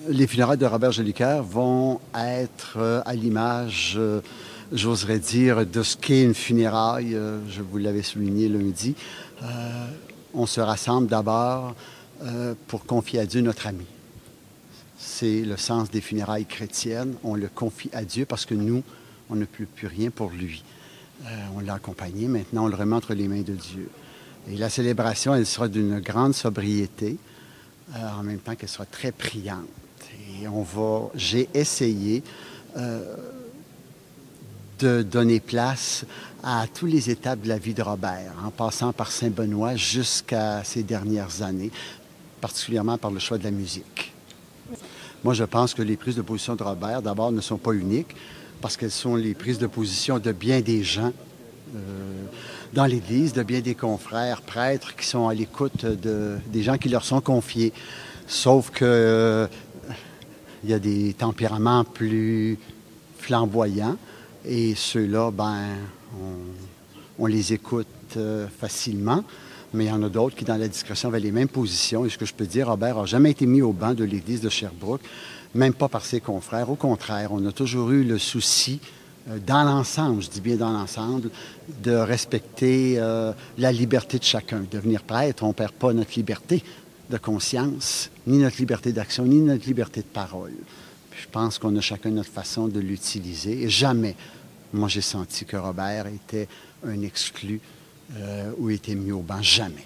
Les funérailles de Robert Jolicoeur vont être à l'image, j'oserais dire, de ce qu'est une funéraille. Je vous l'avais souligné lundi. On se rassemble d'abord pour confier à Dieu notre ami. C'est le sens des funérailles chrétiennes. On le confie à Dieu parce que nous, on ne peut plus rien pour lui. On l'a accompagné, maintenant on le remet entre les mains de Dieu. Et la célébration, elle sera d'une grande sobriété, en même temps qu'elle sera très priante. Et j'ai essayé de donner place à toutes les étapes de la vie de Robert, en passant par Saint-Benoît jusqu'à ces dernières années, particulièrement par le choix de la musique. Moi, je pense que les prises de position de Robert, d'abord, ne sont pas uniques, parce qu'elles sont les prises de position de bien des gens dans l'Église, de bien des confrères, prêtres qui sont à l'écoute des gens qui leur sont confiés. Sauf que il y a des tempéraments plus flamboyants et ceux-là, on les écoute facilement. Mais il y en a d'autres qui, dans la discrétion, avaient les mêmes positions. Et ce que je peux dire, Robert n'a jamais été mis au banc de l'Église de Sherbrooke, même pas par ses confrères. Au contraire, on a toujours eu le souci, dans l'ensemble, je dis bien dans l'ensemble, de respecter la liberté de chacun. Devenir prêtre, on ne perd pas notre liberté de conscience, ni notre liberté d'action, ni notre liberté de parole. Puis je pense qu'on a chacun notre façon de l'utiliser. Et jamais, moi, j'ai senti que Robert était un exclu ou était mis au banc. Jamais.